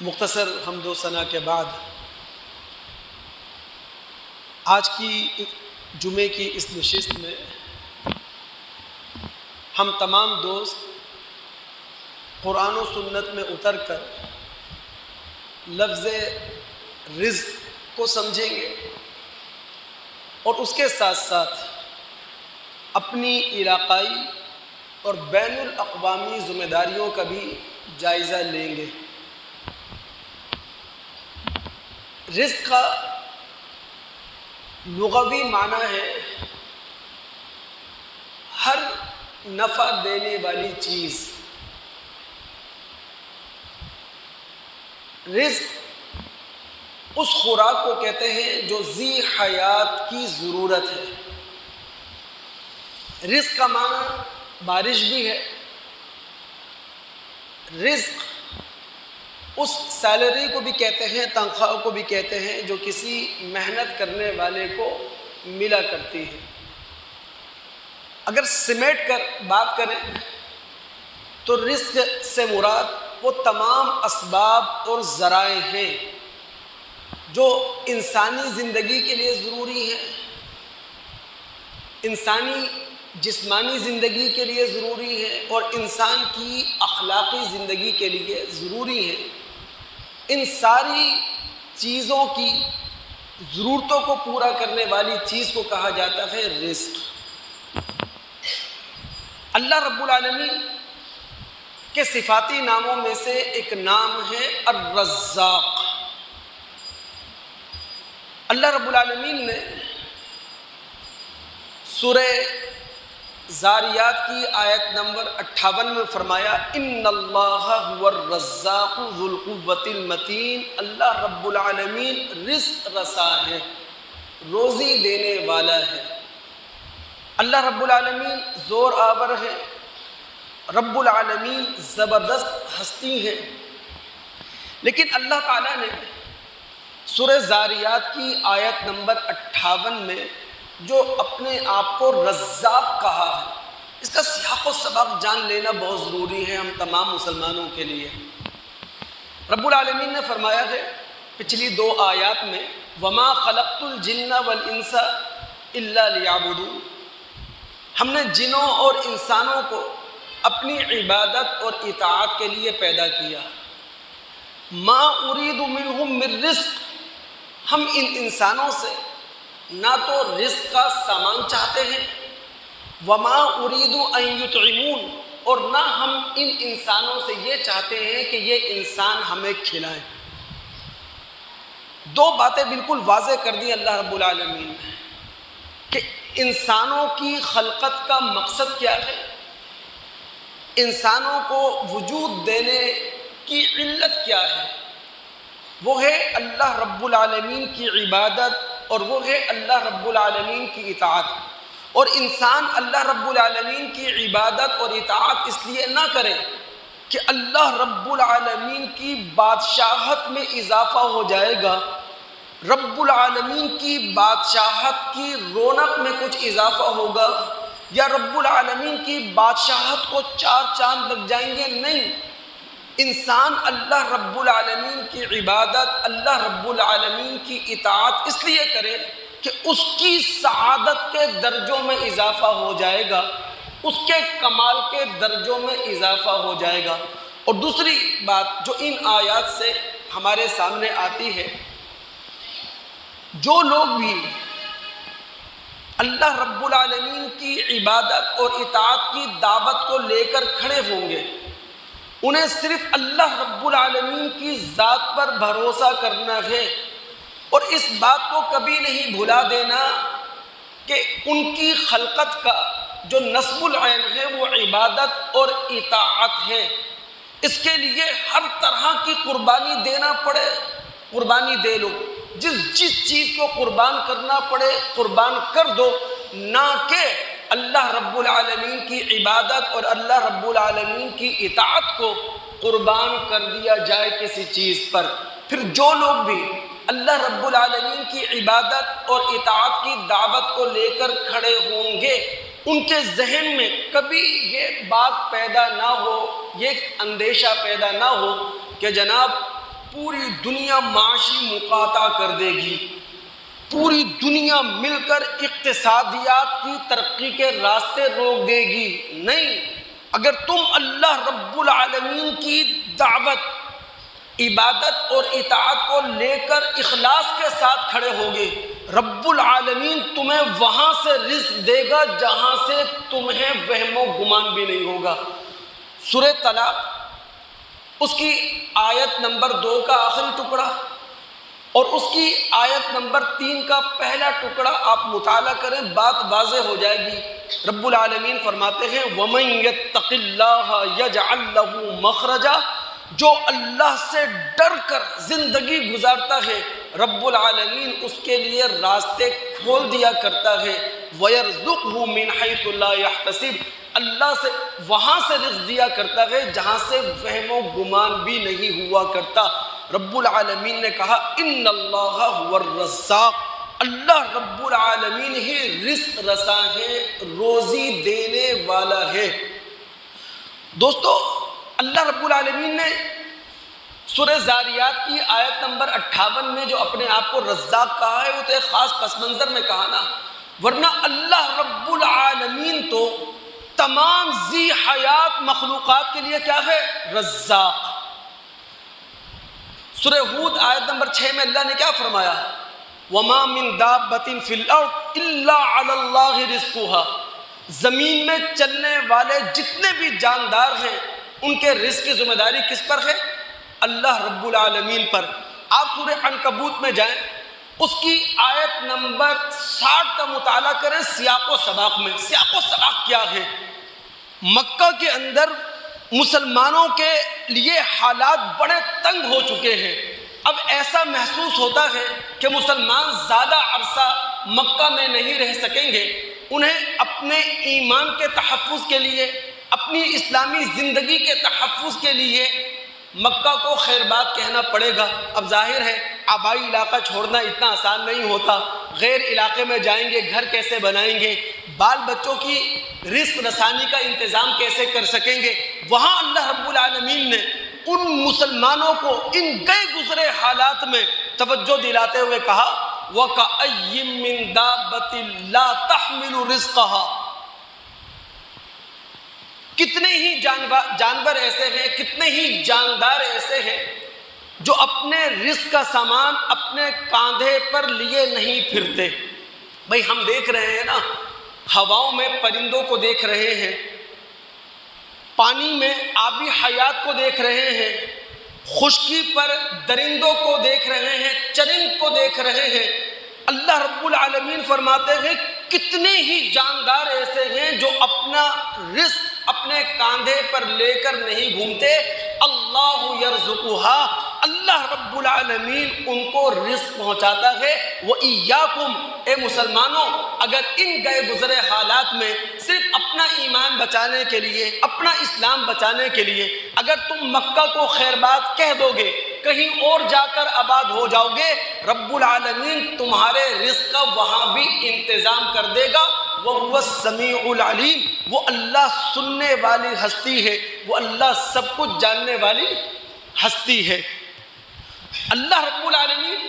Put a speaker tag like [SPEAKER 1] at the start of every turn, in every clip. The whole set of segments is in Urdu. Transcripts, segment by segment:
[SPEAKER 1] مختصر حمد و ثنا کے بعد آج کی جمعے کی اس نشست میں ہم تمام دوست قرآن و سنت میں اتر کر لفظ رزق کو سمجھیں گے اور اس کے ساتھ ساتھ اپنی علاقائی اور بین الاقوامی ذمہ داریوں کا بھی جائزہ لیں گے۔ رزق کا لغوی معنی ہے ہر نفع دینے والی چیز۔ رزق اس خوراک کو کہتے ہیں جو ذی حیات کی ضرورت ہے۔ رزق کا معنی بارش بھی ہے۔ رزق اس سیلری کو بھی کہتے ہیں، تنخواہ کو بھی کہتے ہیں جو کسی محنت کرنے والے کو ملا کرتی ہے۔ اگر سمیٹ کر بات کریں تو رزق سے مراد وہ تمام اسباب اور ذرائع ہیں جو انسانی زندگی کے لیے ضروری ہیں، انسانی جسمانی زندگی کے لیے ضروری ہے اور انسان کی اخلاقی زندگی کے لیے ضروری ہے۔ ان ساری چیزوں کی ضرورتوں کو پورا کرنے والی چیز کو کہا جاتا ہے رزق۔ اللہ رب العالمین کے صفاتی ناموں میں سے ایک نام ہے الرزاق۔ اللہ رب العالمین نے سورہ ذاریات کی آیت نمبر 58 میں فرمایا ان اللہ هو الرزاق ذو القوۃ المتین۔ اللہ رب العالمین رزق رسا ہے، روزی دینے والا ہے۔ اللہ رب العالمین زور آور ہے، رب العالمین زبردست ہستی ہے۔ لیکن اللہ تعالیٰ نے سورہ ذاریات کی آیت نمبر 58 میں جو اپنے آپ کو رزاق کہا ہے، اس کا سیاق و سباق جان لینا بہت ضروری ہے ہم تمام مسلمانوں کے لیے۔ رب العالمین نے فرمایا ہے پچھلی 2 آیات میں وَمَا خَلَقْتُ الْجِنَّ وَالْإِنسَ إِلَّا لِيَعْبُدُونِ، ہم نے جنوں اور انسانوں کو اپنی عبادت اور اطاعت کے لیے پیدا کیا۔ مَا أُرِيدُ مِنْهُم مِّن رِزْقٍ، ہم ان انسانوں سے نہ تو رزق کا سامان چاہتے ہیں، وَمَا أُرِيدُ أَن يُطْعِمُونَ، اور نہ ہم ان انسانوں سے یہ چاہتے ہیں کہ یہ انسان ہمیں کھلائیں۔ 2 باتیں بالکل واضح کر دی اللہ رب العالمین نے کہ انسانوں کی خلقت کا مقصد کیا ہے، انسانوں کو وجود دینے کی علت کیا ہے۔ وہ ہے اللہ رب العالمین کی عبادت اور وہ ہے اللہ رب العالمین کی اطاعت۔ اور انسان اللہ رب العالمین کی عبادت اور اطاعت اس لیے نہ کرے کہ اللہ رب العالمین کی بادشاہت میں اضافہ ہو جائے گا، رب العالمین کی بادشاہت کی رونق میں کچھ اضافہ ہوگا، یا رب العالمین کی بادشاہت کو 4 چاند لگ جائیں گے۔ نہیں، انسان اللہ رب العالمین کی عبادت، اللہ رب العالمین کی اطاعت اس لیے کرے کہ اس کی سعادت کے درجوں میں اضافہ ہو جائے گا، اس کے کمال کے درجوں میں اضافہ ہو جائے گا۔ اور دوسری بات جو ان آیات سے ہمارے سامنے آتی ہے، جو لوگ بھی اللہ رب العالمین کی عبادت اور اطاعت کی دعوت کو لے کر کھڑے ہوں گے، انہیں صرف اللہ رب العالمین کی ذات پر بھروسہ کرنا ہے اور اس بات کو کبھی نہیں بھلا دینا کہ ان کی خلقت کا جو نصب العین ہے وہ عبادت اور اطاعت ہے۔ اس کے لیے ہر طرح کی قربانی دینا پڑے، قربانی دے لو، جس چیز کو قربان کرنا پڑے قربان کر دو، نہ کہ اللہ رب العالمین کی عبادت اور اللہ رب العالمین کی اطاعت کو قربان کر دیا جائے کسی چیز پر۔ پھر جو لوگ بھی اللہ رب العالمین کی عبادت اور اطاعت کی دعوت کو لے کر کھڑے ہوں گے، ان کے ذہن میں کبھی یہ بات پیدا نہ ہو، یہ اندیشہ پیدا نہ ہو کہ جناب پوری دنیا معاشی مقاطع کر دے گی، پوری دنیا مل کر اقتصادیات کی ترقی کے راستے روک دے گی۔ نہیں، اگر تم اللہ رب العالمین کی دعوت، عبادت اور اطاعت کو لے کر اخلاص کے ساتھ کھڑے ہوگے، رب العالمین تمہیں وہاں سے رزق دے گا جہاں سے تمہیں وہم و گمان بھی نہیں ہوگا۔ سورہ طلاق اس کی آیت نمبر 2 کا آخری ٹکڑا اور اس کی آیت نمبر 3 کا پہلا ٹکڑا آپ مطالعہ کریں، بات واضح ہو جائے گی۔ رب العالمین فرماتے ہیں وَمَن يَتَّقِ اللَّهَ يَجْعَلْ لَهُ مَخْرَجًا، جو اللہ سے ڈر کر زندگی گزارتا ہے رب العالمین اس کے لیے راستے کھول دیا کرتا ہے۔ وَيَرْزُقْهُ مِنْ حَيْثُ لَا يَحْتَسِبُ، اللہ سے وہاں سے رزق دیا کرتا ہے جہاں سے وہم و گمان بھی نہیں ہوا کرتا۔ رب العالمین نے کہا ان اللہ هو الرزاق، اللہ رب العالمین ہی رزق رساں ہے، روزی دینے والا ہے۔ دوستو، اللہ رب العالمین نے سورہ زاریات کی آیت نمبر 58 میں جو اپنے آپ کو رزاق کہا ہے وہ تو ایک خاص پس منظر میں کہا نا، ورنہ اللہ رب العالمین تو تمام ذی حیات مخلوقات کے لیے کیا ہے؟ رزاق۔ سورہ ہود آیت نمبر 6 میں اللہ نے کیا فرمایا؟ وَمَا مِن دَابَّةٍ فِي الْأَرْضِ إِلَّا عَلَى اللَّهِ رِزْقُهَا، زمین میں چلنے والے جتنے بھی جاندار ہیں ان کے رزق کی ذمہ داری کس پر ہے؟ اللہ رب العالمین پر۔ آپ سورہ عنکبوت میں جائیں، اس کی آیت نمبر 60 کا مطالعہ کریں سیاق و سباق میں۔ سیاق و سباق کیا ہے؟ مکہ کے اندر مسلمانوں کے لیے حالات بڑے تنگ ہو چکے ہیں۔ اب ایسا محسوس ہوتا ہے کہ مسلمان زیادہ عرصہ مکہ میں نہیں رہ سکیں گے، انہیں اپنے ایمان کے تحفظ کے لیے، اپنی اسلامی زندگی کے تحفظ کے لیے مکہ کو خیر بات کہنا پڑے گا۔ اب ظاہر ہے آبائی علاقہ چھوڑنا اتنا آسان نہیں ہوتا، غیر علاقے میں جائیں گے، گھر کیسے بنائیں گے، بال بچوں کی رزق رسانی کا انتظام کیسے کر سکیں گے؟ وہاں اللہ رب العالمین نے ان مسلمانوں کو ان گئے گزرے حالات میں توجہ دلاتے ہوئے کہا وَكَأَيٍّ مِّن دَابَّةٍ لَا تَحْمِلُ رِزْقَهَا، کتنے ہی جانور ایسے ہیں، کتنے ہی جاندار ایسے ہیں جو اپنے رزق کا سامان اپنے کاندھے پر لیے نہیں پھرتے۔ بھائی ہم دیکھ رہے ہیں نا، ہواؤں میں پرندوں کو دیکھ رہے ہیں، پانی میں آبی حیات کو دیکھ رہے ہیں، خشکی پر درندوں کو دیکھ رہے ہیں، چرند کو دیکھ رہے ہیں۔ اللہ رب العالمین فرماتے ہیں کتنے ہی جاندار ایسے ہیں جو اپنا رزق اپنے کاندھے پر لے کر نہیں گھومتے۔ اللہ یرزقها، اللہ رب العالمین ان کو رزق پہنچاتا ہے۔ وَإِيَّاكُمْ، اے مسلمانوں، اگر ان گئے گزرے حالات میں صرف اپنا ایمان بچانے کے لیے، اپنا اسلام بچانے کے لیے اگر تم مکہ کو خیر بات کہہ دو گے، کہیں اور جا کر آباد ہو جاؤ گے، رب العالمین تمہارے رزق کا وہاں بھی انتظام کر دے گا۔ وَهُوَ السَّمِيعُ الْعَلِيمُ، وہ اللہ سننے والی ہستی ہے، وہ اللہ سب کچھ جاننے والی ہستی ہے۔ اللہ رب العالمین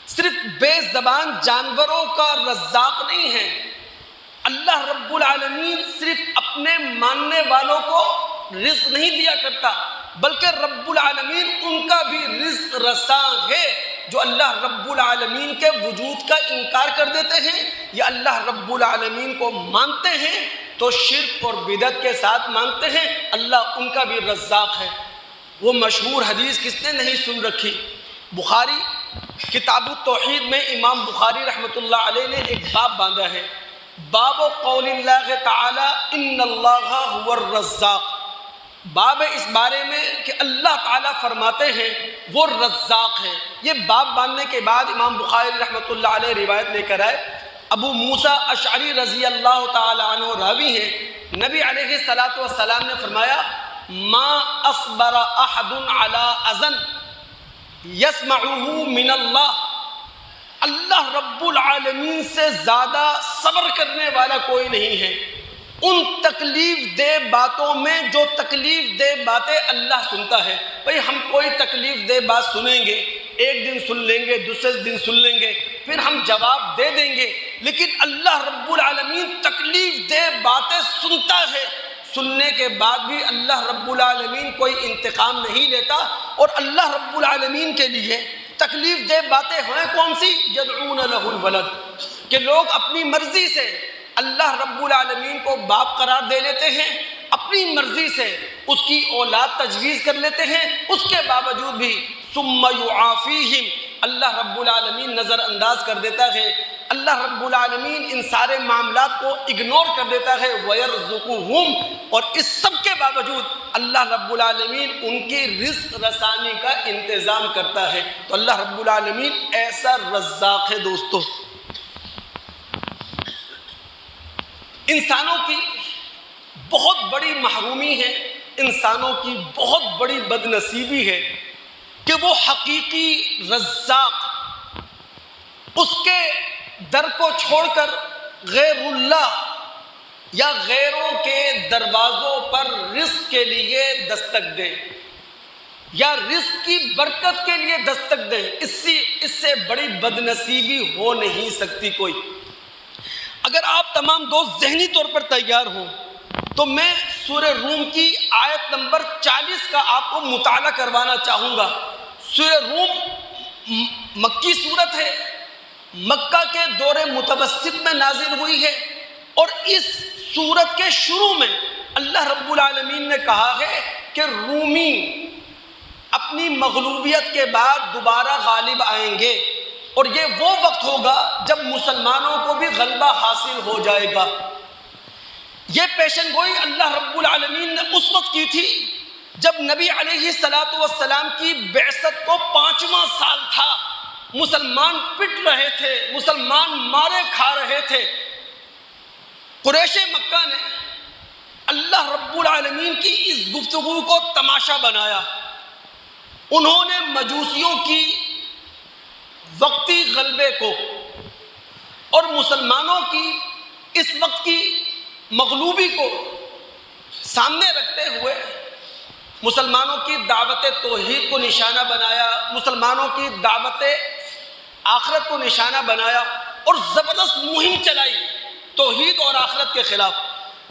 [SPEAKER 1] صرف بے زبان جانوروں کا رزاق نہیں ہے، اللہ رب العالمین صرف اپنے ماننے والوں کو رزق نہیں دیا کرتا، بلکہ رب العالمین ان کا بھی رزق رساں ہے جو اللہ رب العالمین کے وجود کا انکار کر دیتے ہیں یا اللہ رب العالمین کو مانتے ہیں تو شرک اور بدعت کے ساتھ مانتے ہیں، اللہ ان کا بھی رزاق ہے۔ وہ مشہور حدیث کس نے نہیں سن رکھی؟ بخاری کتاب التوحید میں امام بخاری رحمۃ اللہ علیہ نے ایک باب باندھا ہے، باب قول اللہ تعالی ان اللہ هو الرزاق، باب اس بارے میں کہ اللہ تعالیٰ فرماتے ہیں وہ رزاق ہے۔ یہ باب باندھنے کے بعد امام بخاری رحمۃ اللہ علیہ روایت لے کر آئے، ابو موسیٰ اشعری رضی اللہ تعالی عنہ راوی ہیں، نبی علیہ الصلاۃ والسلام نے فرمایا ما اصبر احد علی اذن یسمعہ من اللہ، اللہ رب العالمین سے زیادہ صبر کرنے والا کوئی نہیں ہے۔ ان تکلیف دہ باتوں میں جو تکلیف دہ باتیں اللہ سنتا ہے. بھئی ہم کوئی تکلیف دہ بات سنیں گے، ایک دن سن لیں گے، دوسرے دن سن لیں گے، پھر ہم جواب دے دیں گے، لیکن اللہ رب العالمین تکلیف دہ باتیں سنتا ہے. سننے کے بعد بھی اللہ رب العالمین کوئی انتقام نہیں لیتا. اور اللہ رب العالمین کے لیے تکلیف دہ باتیں ہیں کون سی؟ یدعون لہ الولد، کہ لوگ اپنی مرضی سے اللہ رب العالمین کو باپ قرار دے لیتے ہیں، اپنی مرضی سے اس کی اولاد تجویز کر لیتے ہیں، اس کے باوجود بھی ثم یعافیہم، اللہ رب العالمین نظر انداز کر دیتا ہے. اللہ رب العالمین ان سارے معاملات کو اگنور کر دیتا ہے. وَيَرْزُقُهُمْ، اور اس سب کے باوجود اللہ رب العالمین ان کی رزق رسانی کا انتظام کرتا ہے. تو اللہ رب العالمین ایسا رزاق ہے دوستو. انسانوں کی بہت بڑی محرومی ہے، انسانوں کی بہت بڑی بد نصیبی ہے کہ وہ حقیقی رزاق اس کے در کو چھوڑ کر غیر اللہ یا غیروں کے دروازوں پر رزق کے لیے دستک دیں یا رزق کی برکت کے لیے دستک دیں. اس سے بڑی بد نصیبی ہو نہیں سکتی کوئی. اگر آپ تمام دوست ذہنی طور پر تیار ہوں تو میں سورہ روم کی آیت نمبر 40 کا آپ کو مطالعہ کروانا چاہوں گا. سورہ روم مکی سورت ہے، مکہ کے دور متوسط میں نازل ہوئی ہے، اور اس سورت کے شروع میں اللہ رب العالمین نے کہا ہے کہ رومی اپنی مغلوبیت کے بعد دوبارہ غالب آئیں گے، اور یہ وہ وقت ہوگا جب مسلمانوں کو بھی غلبہ حاصل ہو جائے گا. یہ پیشن گوئی اللہ رب العالمین نے اس وقت کی تھی جب نبی علیہ السلام کی بعثت کو 5واں سال تھا. مسلمان پٹ رہے تھے، مسلمان مارے کھا رہے تھے. قریش مکہ نے اللہ رب العالمین کی اس گفتگو کو تماشا بنایا. انہوں نے مجوسیوں کی وقتی غلبے کو اور مسلمانوں کی اس وقت کی مغلوبی کو سامنے رکھتے ہوئے مسلمانوں کی دعوت توحید کو نشانہ بنایا، مسلمانوں کی دعوت آخرت کو نشانہ بنایا، اور زبردست مہم چلائی توحید اور آخرت کے خلاف.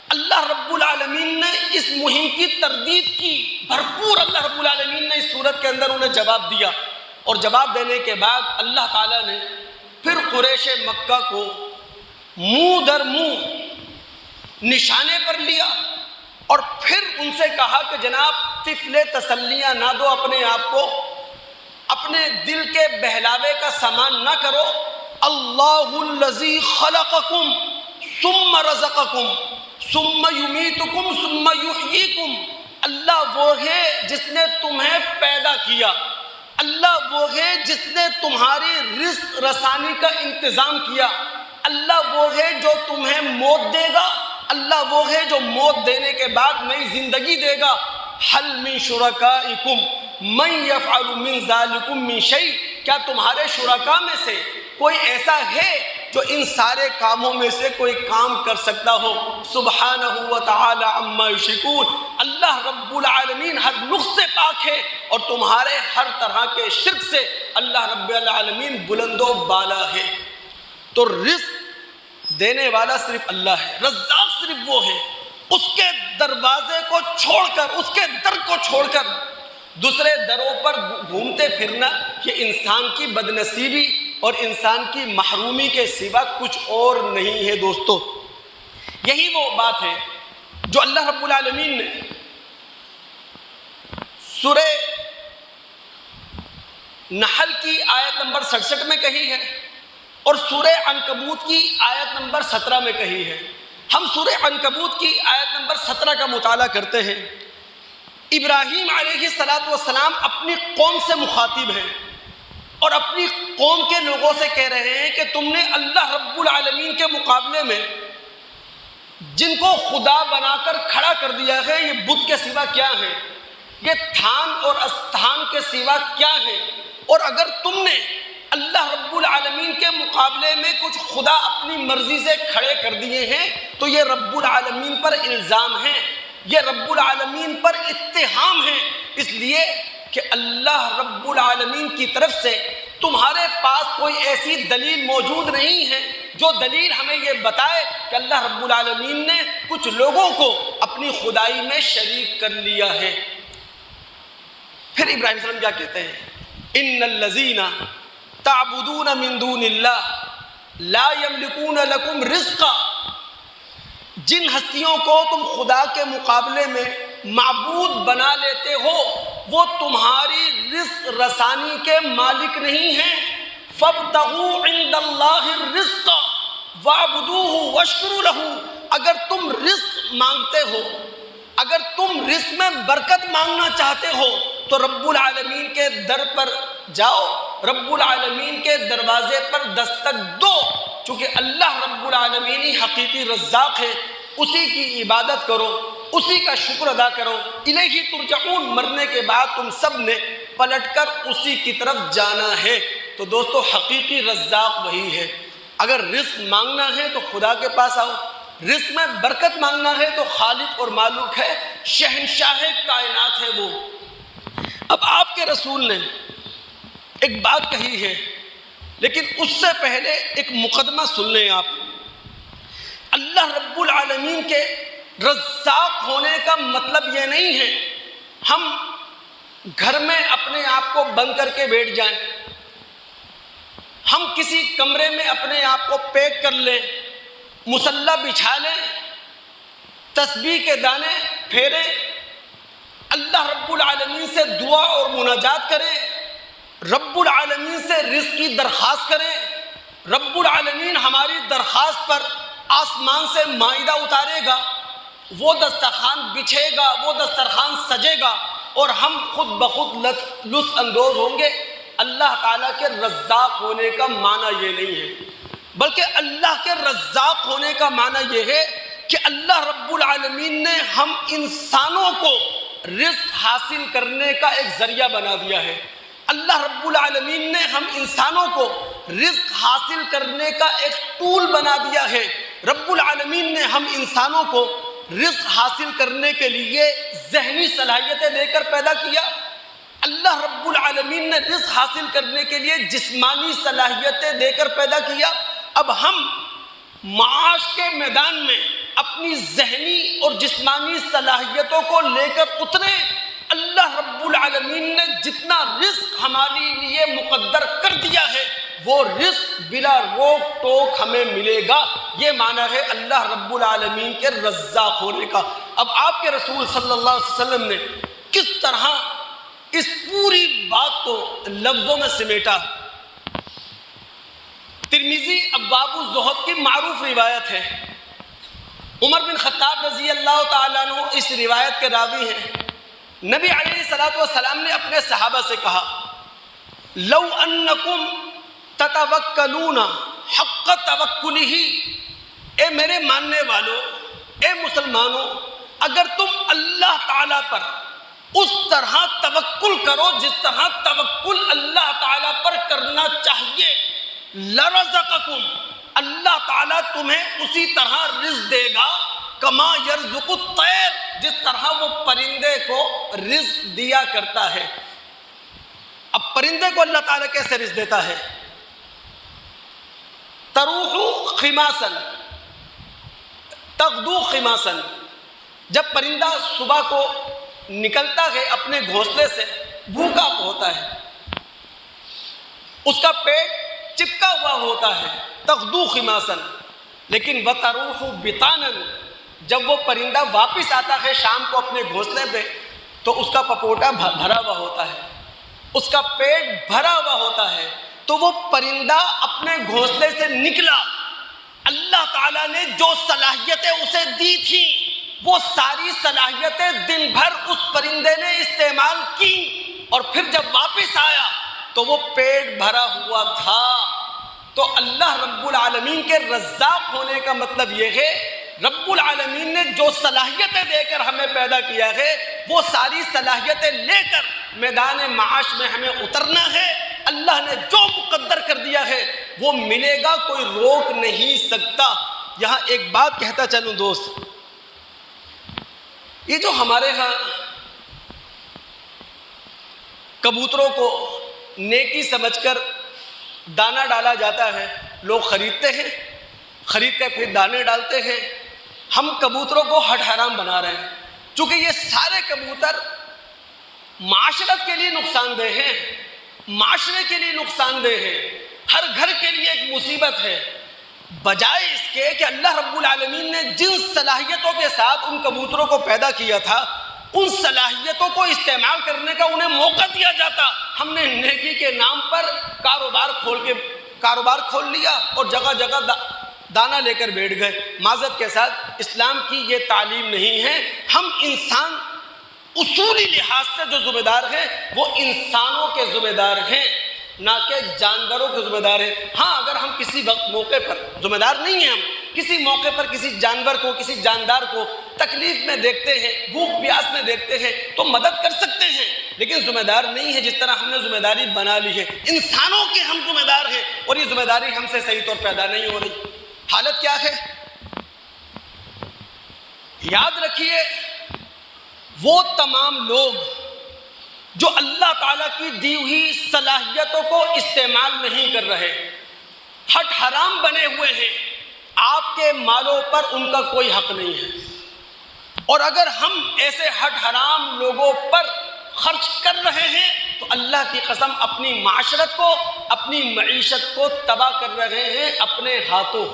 [SPEAKER 1] اللہ رب العالمین نے اس مہم کی تردید کی بھرپور. اللہ رب العالمین نے اس صورت کے اندر انہیں جواب دیا، اور جواب دینے کے بعد اللہ تعالیٰ نے پھر قریش مکہ کو منہ در منہ نشانے پر لیا، اور پھر ان سے کہا کہ جناب طفل تسلیاں نہ دو اپنے آپ کو، اپنے دل کے بہلاوے کا سامان نہ کرو. اللہ الذی خلقکم ثم رزقکم ثم یمیتکم ثم یحییکم. اللہ وہ ہے جس نے تمہیں پیدا کیا، اللہ وہ ہے جس نے تمہاری رزق رسانی کا انتظام کیا، اللہ وہ ہے جو تمہیں موت دے گا، اللہ وہ ہے جو موت دینے کے بعد نئی زندگی دے گا. حل من شرکائکم من یفعل من ذالکم من شیء، کیا تمہارے شرکاء میں سے کوئی ایسا ہے جو ان سارے کاموں میں سے کوئی کام کر سکتا ہو؟ سبحانہ و تعالی عما یشرکون. اللہ رب العالمین ہر نقص سے پاک ہے، اور تمہارے ہر طرح کے شرک سے اللہ رب العالمین بلند و بالا ہے. تو رزق دینے والا صرف اللہ ہے، رزاق صرف وہ ہے. اس کے دروازے کو چھوڑ کر، اس کے در کو چھوڑ کر دوسرے دروں پر گھومتے پھرنا یہ انسان کی بدنصیبی اور انسان کی محرومی کے سوا کچھ اور نہیں ہے دوستو. یہی وہ بات ہے جو اللہ رب العالمین نے سورہ نحل کی آیت نمبر 67 میں کہی ہے، اور سورہ عنکبوت کی آیت نمبر 17 میں کہی ہے. ہم سورہ عنکبوت کی آیت نمبر 17 کا مطالعہ کرتے ہیں. ابراہیم علیہ السلام اپنی قوم سے مخاطب ہیں، اور اپنی قوم کے لوگوں سے کہہ رہے ہیں کہ تم نے اللہ رب العالمین کے مقابلے میں جن کو خدا بنا کر کھڑا کر دیا ہے، یہ بت کے سوا کیا ہیں، یہ تھان اور استھان کے سوا کیا ہیں، اور اگر تم نے اللہ رب العالمین کے مقابلے میں کچھ خدا اپنی مرضی سے کھڑے کر دیے ہیں تو یہ رب العالمین پر الزام ہے، یہ رب العالمین پر اتہام ہے، اس لیے کہ اللہ رب العالمین کی طرف سے تمہارے پاس کوئی ایسی دلیل موجود نہیں ہے جو دلیل ہمیں یہ بتائے کہ اللہ رب العالمین نے کچھ لوگوں کو اپنی خدائی میں شریک کر لیا ہے۔ پھر ابراہیم علیہ السلام کیا کہتے ہیں؟ ان الذین تعبدون من دون اللہ لا یملکون لکم رزقا، جن ہستیوں کو تم خدا کے مقابلے میں معبود بنا لیتے ہو وہ تمہاری رزق رسانی کے مالک نہیں ہیں۔ فابتغوا عند اللہ الرزق واعبدوہ واشکروا لہ، اگر تم رزق مانگتے ہو، اگر تم رزق میں برکت مانگنا چاہتے ہو تو رب العالمین کے در پر جاؤ، رب العالمین کے دروازے پر دستک دو، چونکہ اللہ رب العالمین ہی حقیقی رزاق ہے، اسی کی عبادت کرو، اسی کا شکر ادا کرو، الیہ ترجعون، مرنے کے بعد تم سب نے پلٹ کر اسی کی طرف جانا ہے۔ تو دوستو حقیقی رزاق وہی ہے۔ اگر رزق مانگنا ہے تو خدا کے پاس آؤ، رزق میں برکت مانگنا ہے تو خالق اور مالک ہے، شہنشاہ کائنات ہے وہ۔ اب آپ کے رسول نے ایک بات کہی ہے، لیکن اس سے پہلے ایک مقدمہ سن لیں آپ۔ اللہ رب العالمین کے رزاق ہونے کا مطلب یہ نہیں ہے ہم گھر میں اپنے آپ کو بند کر کے بیٹھ جائیں، ہم کسی کمرے میں اپنے آپ کو پیک کر لیں، مصلی بچھا لیں، تسبیح کے دانے پھیریں، اللہ رب العالمین سے دعا اور مناجات کریں، رب العالمین سے رزق کی درخواست کریں، رب العالمین ہماری درخواست پر آسمان سے مائدہ اتارے گا، وہ دسترخوان بچھے گا، وہ دسترخوان سجے گا اور ہم خود بخود لطف اندوز ہوں گے۔ اللہ تعالیٰ کے رزاق ہونے کا معنی یہ نہیں ہے، بلکہ اللہ کے رزاق ہونے کا معنی یہ ہے کہ اللہ رب العالمین نے ہم انسانوں کو رزق حاصل کرنے کا ایک ذریعہ بنا دیا ہے۔ اللہ رب العالمین نے ہم انسانوں کو رزق حاصل کرنے کا ایک ٹول بنا دیا ہے۔ رب العالمین نے ہم انسانوں کو رزق حاصل کرنے کے لیے ذہنی صلاحیتیں دے کر پیدا کیا، اللہ رب العالمین نے رزق حاصل کرنے کے لیے جسمانی صلاحیتیں دے کر پیدا کیا۔ اب ہم معاش کے میدان میں اپنی ذہنی اور جسمانی صلاحیتوں کو لے کر اترے۔ اللہ رب العالمین نے جتنا رزق ہمارے لیے مقدر کر دیا ہے وہ رزق بلا روک ٹوک ہمیں ملے گا، یہ معنی ہے اللہ رب العالمین کے رزاق ہونے کا۔ اب آپ کے رسول صلی اللہ علیہ وسلم نے کس طرح اس پوری بات کو لفظوں میں سمیٹا۔ ترمذی ابواب الزہد کی معروف روایت ہے، عمر بن خطاب رضی اللہ تعالیٰ عنہ اس روایت کے راوی ہیں۔ نبی علیہ الصلوۃ والسلام نے اپنے صحابہ سے کہا، لو انکم تتوکلون حق توکلہ، اے میرے ماننے والوں، اے مسلمانوں، اگر تم اللہ تعالیٰ پر اس طرح توکل کرو جس طرح توکل اللہ تعالیٰ پر کرنا چاہیے، لرزقکم، اللہ تعالیٰ تمہیں اسی طرح رزق دے گا، کما یرزق الطیر، جس طرح وہ پرندے کو رزق دیا کرتا ہے۔ اب پرندے کو اللہ تعالیٰ کیسے رزق دیتا ہے؟ تروح خماسا تغدو خماسا، جب پرندہ صبح کو نکلتا ہے اپنے گھونسلے سے، بھوکا ہوتا ہے، اس کا پیٹ چپکا ہوا ہوتا ہے، تغدو خماسا، لیکن وتروح بطانا، جب وہ پرندہ واپس آتا ہے شام کو اپنے گھونسلے پہ تو اس کا پپوٹا بھرا ہوا ہوتا ہے، اس کا پیٹ بھرا ہوا ہوتا ہے۔ تو وہ پرندہ اپنے گھونسلے سے نکلا، اللہ تعالیٰ نے جو صلاحیتیں اسے دی تھیں وہ ساری صلاحیتیں دن بھر اس پرندے نے استعمال کی، اور پھر جب واپس آیا تو وہ پیٹ بھرا ہوا تھا۔ تو اللہ رب العالمین کے رزاق ہونے کا مطلب یہ ہے رب العالمین نے جو صلاحیتیں دے کر ہمیں پیدا کیا ہے وہ ساری صلاحیتیں لے کر میدان معاش میں ہمیں اترنا ہے، اللہ نے جو مقدر کر دیا ہے وہ ملے گا، کوئی روک نہیں سکتا۔ یہاں ایک بات کہتا چلوں دوست، یہ جو ہمارے ہاں کبوتروں کو نیکی سمجھ کر دانہ ڈالا جاتا ہے، لوگ خریدتے ہیں، خرید کر پھر دانے ڈالتے ہیں، ہم کبوتروں کو حد حرام بنا رہے ہیں، چونکہ یہ سارے کبوتر معاشرت کے لیے نقصان دہ ہیں، معاشرے کے لیے نقصان دہ ہیں، ہر گھر کے لیے ایک مصیبت ہے۔ بجائے اس کے کہ اللہ رب العالمین نے جن صلاحیتوں کے ساتھ ان کبوتروں کو پیدا کیا تھا، ان صلاحیتوں کو استعمال کرنے کا انہیں موقع دیا جاتا، ہم نے نیکی کے نام پر کاروبار کھول لیا اور جگہ جگہ دانہ لے کر بیٹھ گئے۔ معذرت کے ساتھ اسلام کی یہ تعلیم نہیں ہے۔ ہم انسان اصولی لحاظ سے جو ذمہ دار ہیں وہ انسانوں کے ذمہ دار ہیں، نہ کہ جانوروں کے ذمہ دار ہیں۔ ہاں اگر ہم کسی وقت موقع پر ذمہ دار نہیں ہیں، ہم کسی موقع پر کسی جانور کو، کسی جاندار کو تکلیف میں دیکھتے ہیں، بھوک پیاس میں دیکھتے ہیں تو مدد کر سکتے ہیں، لیکن ذمہ دار نہیں ہے جس طرح ہم نے ذمہ داری بنا لی ہے۔ انسانوں کے ہم ذمہ دار ہیں اور یہ ذمہ داری ہم سے صحیح طور پر ادا نہیں ہو رہی۔ حالت کیا ہے؟ یاد رکھیے، وہ تمام لوگ جو اللہ تعالیٰ کی دی ہوئی صلاحیتوں کو استعمال نہیں کر رہے، حد حرام بنے ہوئے ہیں، آپ کے مالوں پر ان کا کوئی حق نہیں ہے۔ اور اگر ہم ایسے حد حرام لوگوں پر خرچ کر رہے ہیں تو اللہ کی قسم اپنی معاشرت کو، اپنی معیشت کو تباہ کر رہے ہیں اپنے ہاتھوں۔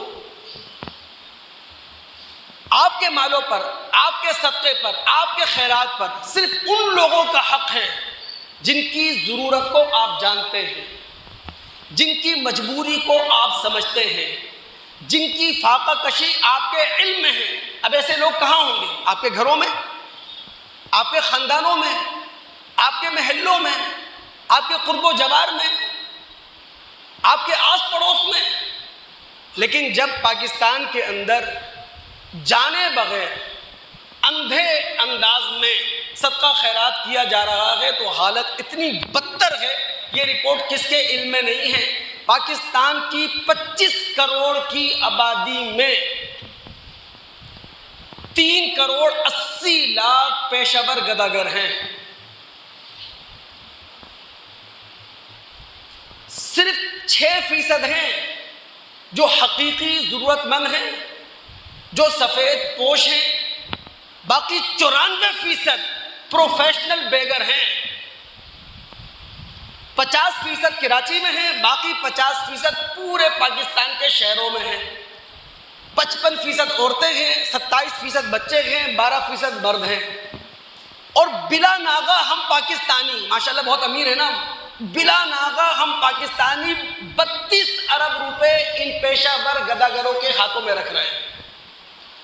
[SPEAKER 1] آپ کے مالوں پر، آپ کے صدقے پر، آپ کے خیرات پر صرف ان لوگوں کا حق ہے جن کی ضرورت کو آپ جانتے ہیں، جن کی مجبوری کو آپ سمجھتے ہیں، جن کی فاقہ کشی آپ کے علم میں ہے۔ اب ایسے لوگ کہاں ہوں گے؟ آپ کے گھروں میں، آپ کے خاندانوں میں، آپ کے محلوں میں، آپ کے قرب و جوار میں، آپ کے آس پڑوس میں۔ لیکن جب پاکستان کے اندر جانے بغیر اندھے انداز میں صدقہ خیرات کیا جا رہا ہے تو حالت اتنی بدتر ہے۔ یہ رپورٹ کس کے علم میں نہیں ہے؟ پاکستان کی 25 کروڑ کی آبادی میں 3 کروڑ 80 لاکھ پیشہ ور گداگر ہیں۔ صرف 6% ہیں جو حقیقی ضرورت مند ہیں، جو سفید پوش ہیں، باقی 94% پروفیشنل بیگر ہیں۔ 50% کراچی میں ہیں، باقی 50% پورے پاکستان کے شہروں میں ہیں۔ 55% عورتیں ہیں، 27% بچے ہیں، 12% مرد ہیں۔ اور بلا ناغہ ہم پاکستانی، ماشاءاللہ بہت امیر ہیں نا، بلا ناغہ ہم پاکستانی 32 ارب روپے ان پیشہ ور گداگروں کے ہاتھوں میں رکھ رہے ہیں۔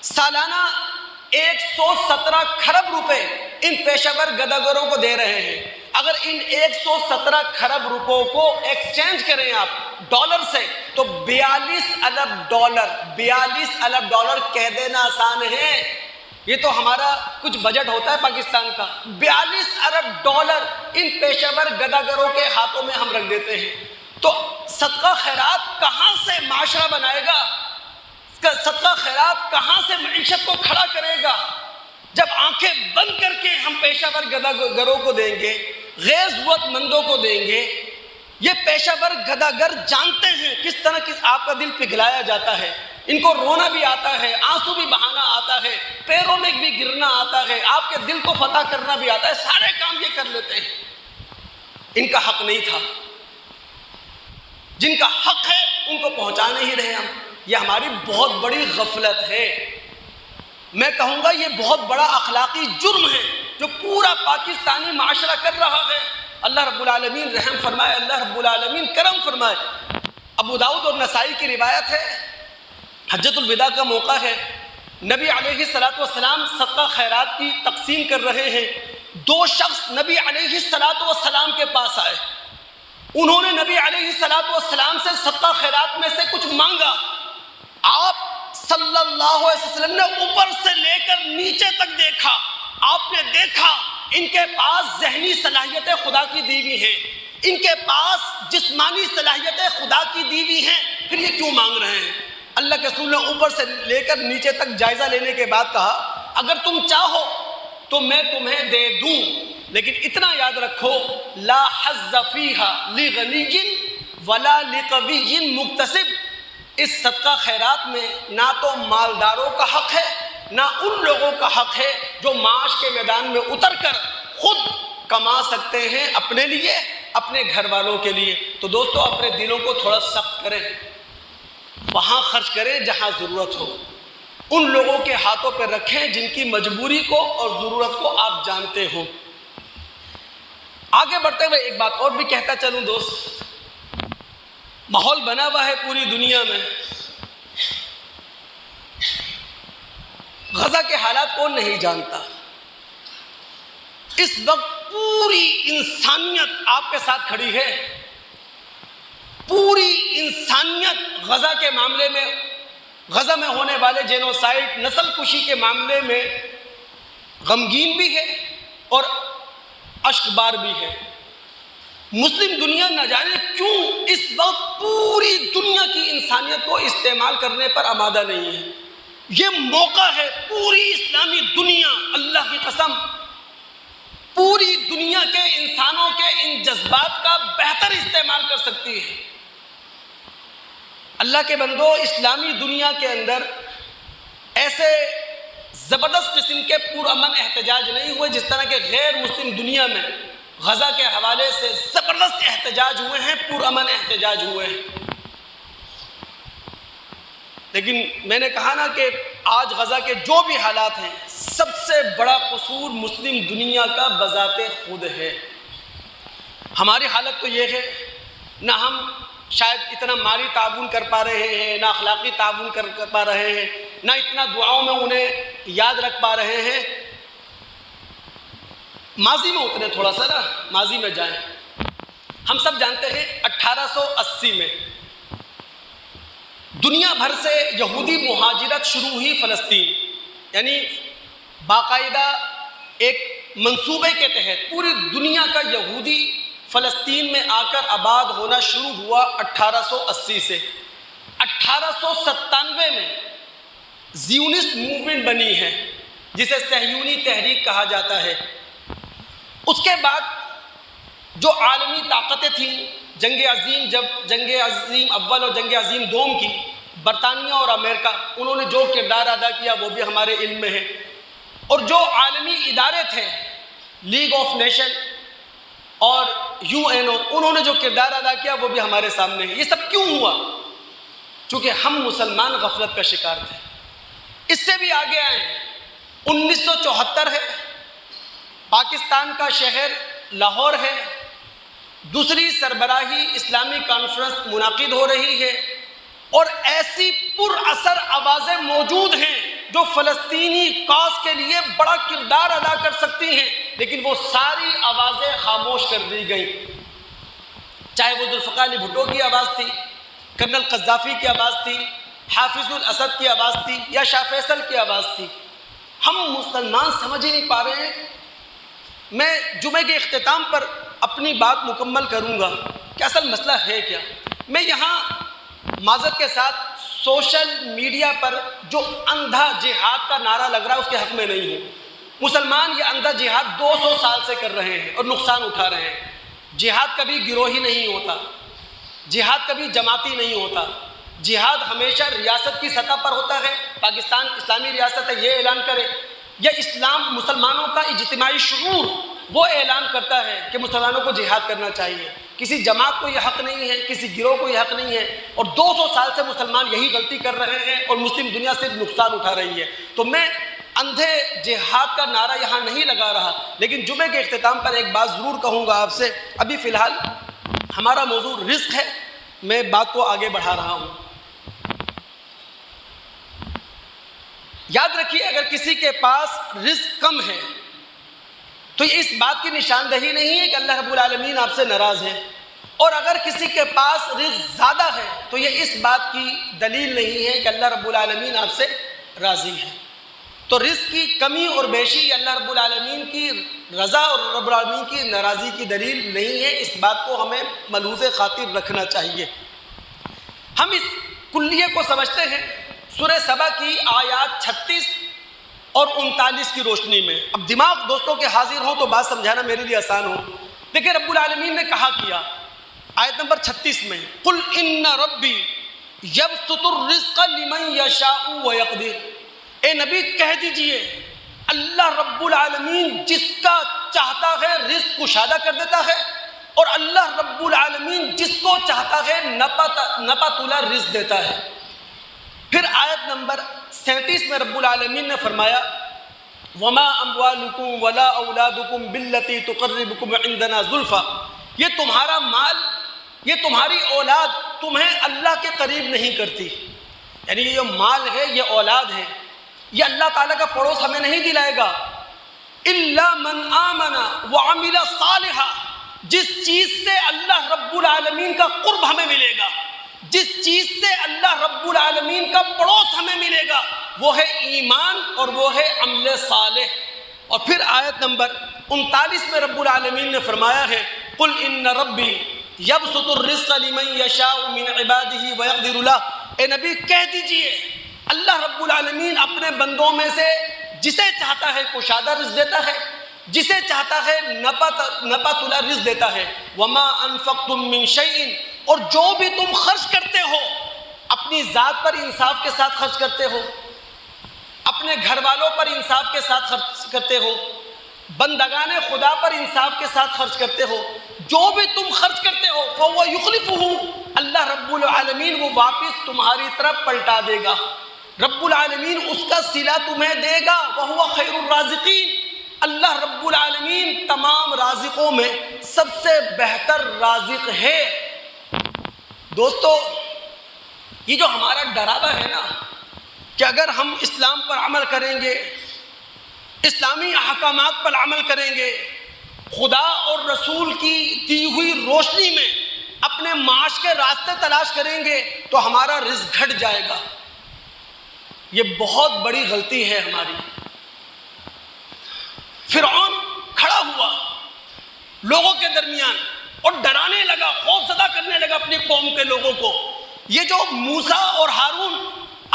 [SPEAKER 1] سالانہ 117 کھرب روپے ان پیشہ ور گداگروں کو دے رہے ہیں۔ اگر ان 117 کھرب روپوں کو ایکسچینج کریں آپ ڈالر سے تو 42 ارب ڈالر کہہ دینا آسان ہے۔ یہ تو ہمارا کچھ بجٹ ہوتا ہے پاکستان کا۔ 42 ارب ڈالر ان پیشہ ور گداگروں کے ہاتھوں میں ہم رکھ دیتے ہیں۔ تو صدقہ خیرات کہاں سے معاشرہ بنائے گا؟ صدقہ خیرات کہاں سے معیشت کو کھڑا کرے گا؟ جب آنکھیں بند کر کے ہم پیشہ ور گداگروں کو دیں گے، غیر ضرورت مندوں کو دیں گے۔ یہ پیشہ ور گداگر جانتے ہیں کس طرح آپ کا دل پگھلایا جاتا ہے، ان کو رونا بھی آتا ہے، آنسو بھی بہانا آتا ہے، پیروں میں بھی گرنا آتا ہے، آپ کے دل کو فتح کرنا بھی آتا ہے، سارے کام یہ کر لیتے ہیں۔ ان کا حق نہیں تھا، جن کا حق ہے ان کو پہنچا نہیں رہے ہم۔ یہ ہماری بہت بڑی غفلت ہے۔ میں کہوں گا یہ بہت بڑا اخلاقی جرم ہے جو پورا پاکستانی معاشرہ کر رہا ہے۔ اللہ رب العالمین رحم فرمائے، اللہ رب العالمین کرم فرمائے۔ ابو داؤد اور نسائی کی روایت ہے، حجۃ الوداع کا موقع ہے، نبی علیہ الصلوۃ والسلام صدقہ خیرات کی تقسیم کر رہے ہیں۔ 2 شخص نبی علیہ الصلوۃ والسلام کے پاس آئے، انہوں نے نبی علیہ الصلوۃ والسلام سے صدقہ خیرات میں سے کچھ مانگا۔ آپ صلی اللہ علیہ وسلم نے اوپر سے لے کر نیچے تک دیکھا، آپ نے دیکھا ان کے پاس ذہنی صلاحیتیں خدا کی دی ہوئی ہیں، ان کے پاس جسمانی صلاحیتیں خدا کی دی ہوئی ہیں، پھر یہ کیوں مانگ رہے ہیں؟ اللہ کے رسول نے اوپر سے لے کر نیچے تک جائزہ لینے کے بعد کہا اگر تم چاہو تو میں تمہیں دے دوں، لیکن اتنا یاد رکھو لا حظ فیہا لغنی ولا لقوی مکتسب، اس صدقہ خیرات میں نہ تو مالداروں کا حق ہے نہ ان لوگوں کا حق ہے جو معاش کے میدان میں اتر کر خود کما سکتے ہیں اپنے لیے، اپنے گھر والوں کے لیے۔ تو دوستو اپنے دلوں کو تھوڑا سخت کریں، وہاں خرچ کریں جہاں ضرورت ہو، ان لوگوں کے ہاتھوں پہ رکھیں جن کی مجبوری کو اور ضرورت کو آپ جانتے ہو۔ آگے بڑھتے ہوئے ایک بات اور بھی کہتا چلوں دوست، ماحول بنا ہوا ہے پوری دنیا میں، غزہ کے حالات کون نہیں جانتا؟ اس وقت پوری انسانیت آپ کے ساتھ کھڑی ہے، پوری انسانیت غزہ کے معاملے میں، غزہ میں ہونے والے جینوسائیڈ نسل کشی کے معاملے میں غمگین بھی ہے اور اشکبار بھی ہے۔ مسلم دنیا نہ جانے کیوں اس وقت پوری دنیا کی انسانیت کو استعمال کرنے پر آمادہ نہیں ہے۔ یہ موقع ہے پوری اسلامی دنیا، اللہ کی قسم پوری دنیا کے انسانوں کے ان جذبات کا بہتر استعمال کر سکتی ہے۔ اللہ کے بندو، اسلامی دنیا کے اندر ایسے زبردست قسم کے پرامن احتجاج نہیں ہوئے جس طرح کے غیر مسلم دنیا میں غزہ کے حوالے سے زبردست احتجاج ہوئے ہیں، پرامن احتجاج ہوئے ہیں۔ لیکن میں نے کہا نا کہ آج غزہ کے جو بھی حالات ہیں، سب سے بڑا قصور مسلم دنیا کا بذات خود ہے۔ ہماری حالت تو یہ ہے، نہ ہم شاید اتنا مالی تعاون کر پا رہے ہیں، نہ اخلاقی تعاون کر پا رہے ہیں، نہ اتنا دعاؤں میں انہیں یاد رکھ پا رہے ہیں۔ ماضی میں اتنے تھوڑا سا نا ماضی میں جائیں، ہم سب جانتے ہیں 1880 میں دنیا بھر سے یہودی مہاجرت شروع ہوئی فلسطین، یعنی باقاعدہ ایک منصوبے کے تحت پوری دنیا کا یہودی فلسطین میں آ کر آباد ہونا شروع ہوا 1880 سے۔ 1897 میں زیونسٹ موومنٹ بنی ہے جسے صہیونی تحریک کہا جاتا ہے۔ اس کے بعد جو عالمی طاقتیں تھیں، جنگ عظیم، جب جنگ عظیم اول اور جنگ عظیم دوم کی، برطانیہ اور امریکہ، انہوں نے جو کردار ادا کیا وہ بھی ہمارے علم میں ہے، اور جو عالمی ادارے تھے لیگ آف نیشن اور UN، انہوں نے جو کردار ادا کیا وہ بھی ہمارے سامنے ہے۔ یہ سب کیوں ہوا؟ چونکہ ہم مسلمان غفلت کا شکار تھے۔ اس سے بھی آگے آئے 1974 ہے، پاکستان کا شہر لاہور ہے، دوسری سربراہی اسلامی کانفرنس منعقد ہو رہی ہے، اور ایسی پر اثر آوازیں موجود ہیں جو فلسطینی کاز کے لیے بڑا کردار ادا کر سکتی ہیں، لیکن وہ ساری آوازیں خاموش کر دی گئیں۔ چاہے وہ ذوالفقار علی بھٹو کی آواز تھی، کرنل قذافی کی آواز تھی، حافظ الاسد کی آواز تھی، یا شاہ فیصل کی آواز تھی۔ ہم مسلمان سمجھ ہی نہیں پا رہے ہیں۔ میں جمعے کے اختتام پر اپنی بات مکمل کروں گا کہ اصل مسئلہ ہے کیا۔ میں یہاں معذرت کے ساتھ سوشل میڈیا پر جو اندھا جہاد کا نعرہ لگ رہا ہے اس کے حق میں نہیں ہوں۔ مسلمان یہ اندھا جہاد 200 سال سے کر رہے ہیں اور نقصان اٹھا رہے ہیں۔ جہاد کبھی گروہی نہیں ہوتا، جہاد کبھی جماعتی نہیں ہوتا، جہاد ہمیشہ ریاست کی سطح پر ہوتا ہے۔ پاکستان اسلامی ریاست ہے، یہ اعلان کرے، یا اسلام مسلمانوں کا اجتماعی شعور وہ اعلان کرتا ہے کہ مسلمانوں کو جہاد کرنا چاہیے۔ کسی جماعت کو یہ حق نہیں ہے، کسی گروہ کو یہ حق نہیں ہے، اور 200 سال سے مسلمان یہی غلطی کر رہے ہیں اور مسلم دنیا صرف نقصان اٹھا رہی ہے۔ تو میں اندھے جہاد کا نعرہ یہاں نہیں لگا رہا، لیکن جمعے کے اختتام پر ایک بات ضرور کہوں گا آپ سے۔ ابھی فی الحال ہمارا موضوع رزق ہے، میں بات کو آگے بڑھا رہا ہوں۔ یاد رکھیے، اگر کسی کے پاس رزق کم ہے تو یہ اس بات کی نشاندہی نہیں ہے کہ اللہ رب العالمین آپ سے ناراض ہے، اور اگر کسی کے پاس رزق زیادہ ہے تو یہ اس بات کی دلیل نہیں ہے کہ اللہ رب العالمین آپ سے راضی ہے۔ تو رزق کی کمی اور بیشی یہ اللہ رب العالمین کی رضا اور رب العالمین کی ناراضی کی دلیل نہیں ہے. اس بات کو ہمیں ملحوظ خاطر رکھنا چاہیے. ہم اس کلیے کو سمجھتے ہیں سورہ سبا کی آیات 36 اور 39 کی روشنی میں. اب دماغ دوستوں کے حاضر ہوں تو بات سمجھانا میرے لیے آسان ہو. دیکھیں رب العالمین نے کہا کیا آیت نمبر 36 میں قل ان ربی یبسط الرزق لمن یشاء ویقدر. اے نبی کہہ دیجئے اللہ رب العالمین جس کا چاہتا ہے رزق کشادہ کر دیتا ہے اور اللہ رب العالمین جس کو چاہتا ہے نپا تولا رزق دیتا ہے. پھر آیت نمبر 37 میں رب العالمین نے فرمایا وما اموالکم ولا اولادکم باللتی تقربکم عندنا زلفا. یہ تمہارا مال یہ تمہاری اولاد تمہیں اللہ کے قریب نہیں کرتی. یعنی یہ جو مال ہے یہ اولاد ہے یہ اللہ تعالیٰ کا پڑوس ہمیں نہیں دلائے گا. الا من آمن وعمل صالحا. جس چیز سے اللہ رب العالمین کا قرب ہمیں ملے گا جس چیز سے اللہ رب العالمین کا پڑوس ہمیں ملے گا وہ ہے ایمان اور وہ ہے عمل صالح. اور پھر آیت نمبر 39 میں رب العالمین نے فرمایا ہے قل ان ربی یبسط الرزق لمن یشاء من عبادہ ویقدر له. اے نبی کہہ دیجئے اللہ رب العالمین اپنے بندوں میں سے جسے چاہتا ہے کشادہ رزق دیتا ہے جسے چاہتا ہے نپا تولا رزق دیتا ہے. وما انفقتم من شیء. اور جو بھی تم خرچ کرتے ہو اپنی ذات پر انصاف کے ساتھ خرچ کرتے ہو اپنے گھر والوں پر انصاف کے ساتھ خرچ کرتے ہو بندگان خدا پر انصاف کے ساتھ خرچ کرتے ہو جو بھی تم خرچ کرتے ہو فَهُوَ يُخْلِفُهُ. اللہ رب العالمین وہ واپس تمہاری طرف پلٹا دے گا. رب العالمین اس کا صلہ تمہیں دے گا. وَهُوَ خَيْرُ الرَّازِقِينَ. اللہ رب العالمین تمام رازقوں میں سب سے بہتر رازق ہے. دوستو یہ جو ہمارا ڈراوا ہے نا کہ اگر ہم اسلام پر عمل کریں گے اسلامی احکامات پر عمل کریں گے خدا اور رسول کی دی ہوئی روشنی میں اپنے معاش کے راستے تلاش کریں گے تو ہمارا رزق گھٹ جائے گا. یہ بہت بڑی غلطی ہے ہماری. فرعون کھڑا ہوا لوگوں کے درمیان اور ڈرانے لگا خوف زدہ کرنے لگا اپنی قوم کے لوگوں کو. یہ جو موسیٰ اور ہارون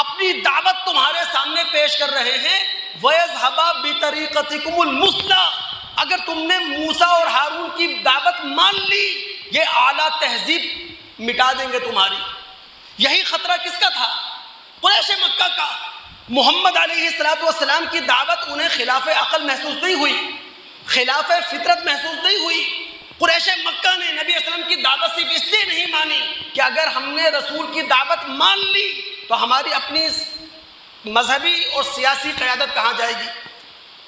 [SPEAKER 1] اپنی دعوت تمہارے سامنے پیش کر رہے ہیں وَيَذْهَبَا بِطَرِيقَتِكُمُ الْمُثْلَىٰ. اگر تم نے موسیٰ اور ہارون کی دعوت مان لی یہ اعلیٰ تہذیب مٹا دیں گے تمہاری. یہی خطرہ کس کا تھا؟ قریش مکہ کا. محمد علیہ السلام کی دعوت انہیں خلاف عقل محسوس نہیں ہوئی خلاف فطرت محسوس نہیں ہوئی. قریش مکہ نے نبی صلی اللہ علیہ وسلم کی دعوت صرف اس لیے نہیں مانی کہ اگر ہم نے رسول کی دعوت مان لی تو ہماری اپنی مذہبی اور سیاسی قیادت کہاں جائے گی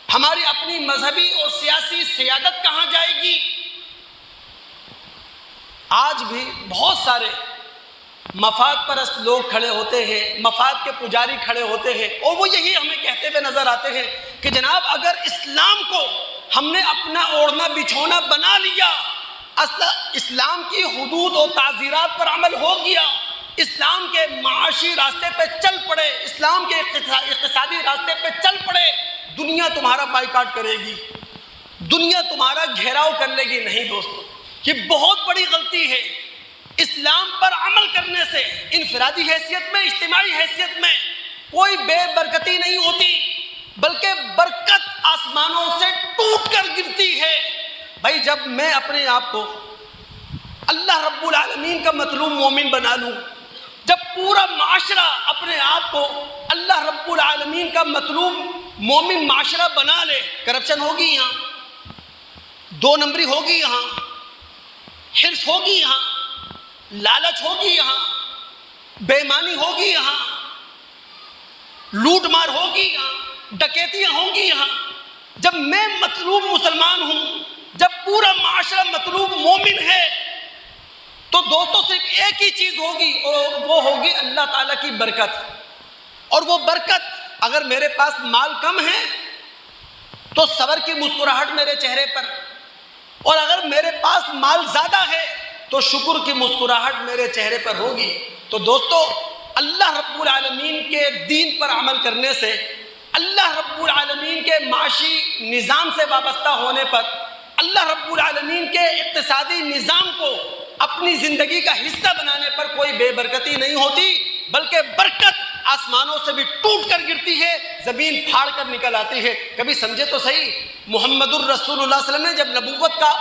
[SPEAKER 1] ہماری اپنی مذہبی اور سیاسی سیادت کہاں جائے گی. آج بھی بہت سارے مفاد پرست لوگ کھڑے ہوتے ہیں مفاد کے پجاری کھڑے ہوتے ہیں اور وہ یہی ہمیں کہتے ہوئے نظر آتے ہیں کہ جناب اگر اسلام کو ہم نے اپنا اوڑھنا بچھونا بنا لیا اسلام کی حدود و تعزیرات پر عمل ہو گیا اسلام کے معاشی راستے پہ چل پڑے اسلام کے اقتصادی راستے پہ چل پڑے دنیا تمہارا بائیکاٹ کرے گی دنیا تمہارا گھیراؤ کر لے گی. نہیں دوستو یہ بہت بڑی غلطی ہے. اسلام پر عمل کرنے سے انفرادی حیثیت میں اجتماعی حیثیت میں کوئی بے برکتی نہیں ہوتی بلکہ برکت آسمانوں سے ٹوٹ کر گرتی ہے. بھائی جب میں اپنے آپ کو اللہ رب العالمین کا مطلوب مومن بنا لوں جب پورا معاشرہ اپنے آپ کو اللہ رب العالمین کا مطلوب مومن معاشرہ بنا لے کرپشن ہوگی یہاں دو نمبری ہوگی یہاں حرص ہوگی یہاں لالچ ہوگی یہاں بے ایمانی ہوگی یہاں لوٹ مار ہوگی یہاں ڈکیتیاں ہوں گی یہاں. جب میں مطلوب مسلمان ہوں جب پورا معاشرہ مطلوب مومن ہے تو دوستوں صرف ایک ہی چیز ہوگی اور وہ ہوگی اللہ تعالیٰ کی برکت. اور وہ برکت اگر میرے پاس مال کم ہے تو صبر کی مسکراہٹ میرے چہرے پر اور اگر میرے پاس مال زیادہ ہے تو شکر کی مسکراہٹ میرے چہرے پر ہوگی. تو دوستو اللہ رب العالمین کے دین پر عمل کرنے سے اللہ رب العالمین کے معاشی نظام سے وابستہ ہونے پر، اللہ رب العالمین کے اقتصادی نظام کو اپنی زندگی کا حصہ بنانے پر کوئی بے برکتی نہیں ہوتی، بلکہ برکت آسمانوں سے بھی ٹوٹ کر گرتی ہے، زمین پھاڑ کر نکل آتی ہے۔ کبھی سمجھے تو صحیح، محمد الرسول اللہ صلی اللہ علیہ وسلم نے جب نبوت کا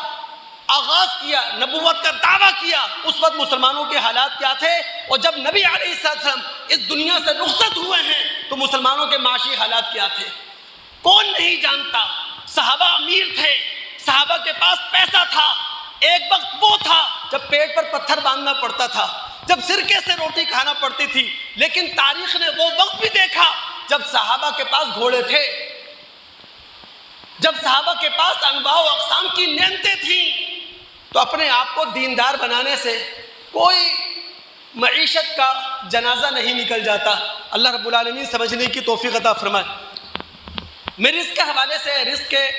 [SPEAKER 1] آغاز کیا، نبوت کا دعویٰ کیا، اس وقت مسلمانوں کے حالات کیا تھے؟ اور جب نبی علیہ السلام اس دنیا سے رخصت ہوئے ہیں تو مسلمانوں کے معاشی حالات کیا تھے؟ کون نہیں جانتا؟ صحابہ امیر تھے، صحابہ کے پاس پیسہ تھا، ایک وقت وہ تھا جب پیٹ پر پتھر باندھنا پڑتا تھا، جب سرکے سے روٹی کھانا پڑتی تھی، لیکن تاریخ نے وہ وقت بھی دیکھا جب صحابہ کے پاس گھوڑے تھے، جب صحابہ کے پاس انواع و اقسام کی نعمتیں تھیں۔ تو اپنے آپ کو دیندار بنانے سے کوئی معیشت کا جنازہ نہیں نکل جاتا۔ اللہ رب العالمین سمجھنے کی توفیق عطا فرمائے۔ میں رزق کے حوالے سے، رزق کے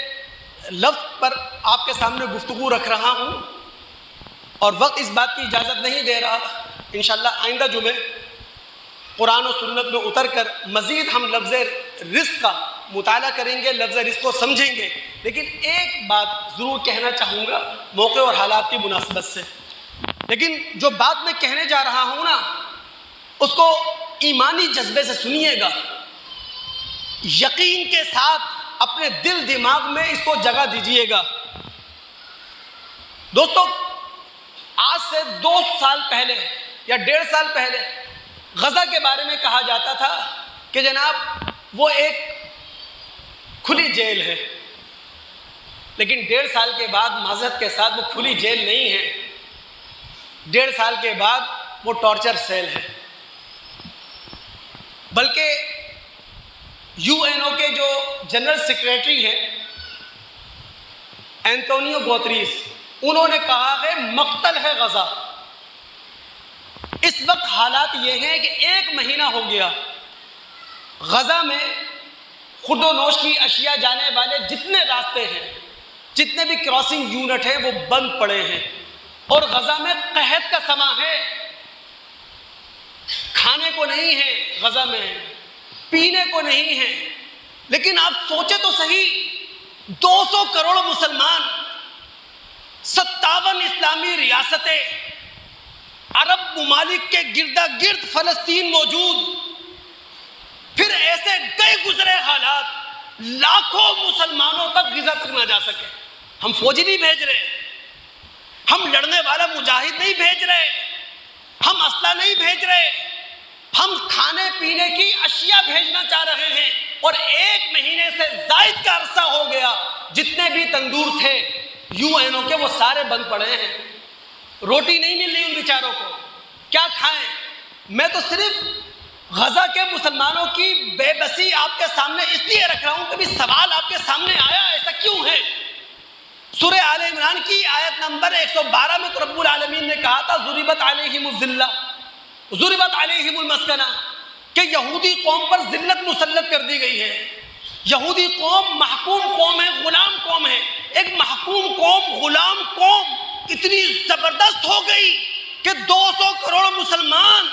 [SPEAKER 1] لفظ پر آپ کے سامنے گفتگو رکھ رہا ہوں، اور وقت اس بات کی اجازت نہیں دے رہا۔ انشاءاللہ آئندہ جمعے قرآن و سنت میں اتر کر مزید ہم لفظ رزق کا مطالعہ کریں گے، لفظ رزق کو سمجھیں گے۔ لیکن ایک بات ضرور کہنا چاہوں گا موقع اور حالات کی مناسبت سے، لیکن جو بات میں کہنے جا رہا ہوں نا، اس کو ایمانی جذبے سے سنیے گا، یقین کے ساتھ اپنے دل دماغ میں اس کو جگہ دیجیے گا۔ دوستو، آج سے 2 سال پہلے یا 1.5 سال پہلے غزہ کے بارے میں کہا جاتا تھا کہ جناب وہ ایک کھلی جیل ہے، لیکن 1.5 سال کے بعد معذرت کے ساتھ وہ کھلی جیل نہیں ہے، 1.5 سال کے بعد وہ ٹارچر سیل ہے۔ بلکہ UN کے جو جنرل سیکریٹری ہیں اینٹونیو گوتریس، انہوں نے کہا ہے مقتل ہے غزہ۔ اس وقت حالات یہ ہیں کہ 1 مہینہ ہو گیا، غزہ میں خود و نوش کی اشیاء جانے والے جتنے راستے ہیں، جتنے بھی کراسنگ یونٹ ہیں، وہ بند پڑے ہیں، اور غزہ میں قحط کا سماں ہے، کھانے کو نہیں ہے، غزہ میں پینے کو نہیں ہے۔ لیکن آپ سوچے تو صحیح، 200 کروڑ مسلمان، 57 اسلامی ریاستیں، عرب ممالک کے گردا گرد فلسطین موجود، پھر ایسے گئے گزرے حالات، لاکھوں مسلمانوں تک غزہ تک نہ جا سکے۔ ہم فوجی نہیں بھیج رہے، ہم لڑنے والا مجاہد نہیں بھیج رہے، ہم اسلحہ نہیں بھیج رہے، ہم کھانے پینے کی اشیاء بھیجنا چاہ رہے ہیں، اور 1 مہینے سے زائد کا عرصہ ہو گیا، جتنے بھی تندور تھے UN کے وہ سارے بند پڑے ہیں، روٹی نہیں مل رہی ان بیچاروں کو، کیا کھائیں؟ میں تو صرف غزہ کے مسلمانوں کی بے بسی آپ کے سامنے اس لیے رکھ رہا ہوں، کبھی سوال آپ کے سامنے آیا ایسا کیوں ہے؟ سورہ آل عمران کی آیت نمبر 112 میں تو رب العالمین نے کہا تھا ضربت علیہم الذلہ ضربت علیہم المسکنہ، کہ یہودی قوم پر ذلت مسلط کر دی گئی ہے۔ یہودی قوم محکوم قوم ہے، غلام قوم ہے۔ ایک محکوم قوم، غلام قوم اتنی زبردست ہو گئی کہ 200 کروڑ مسلمان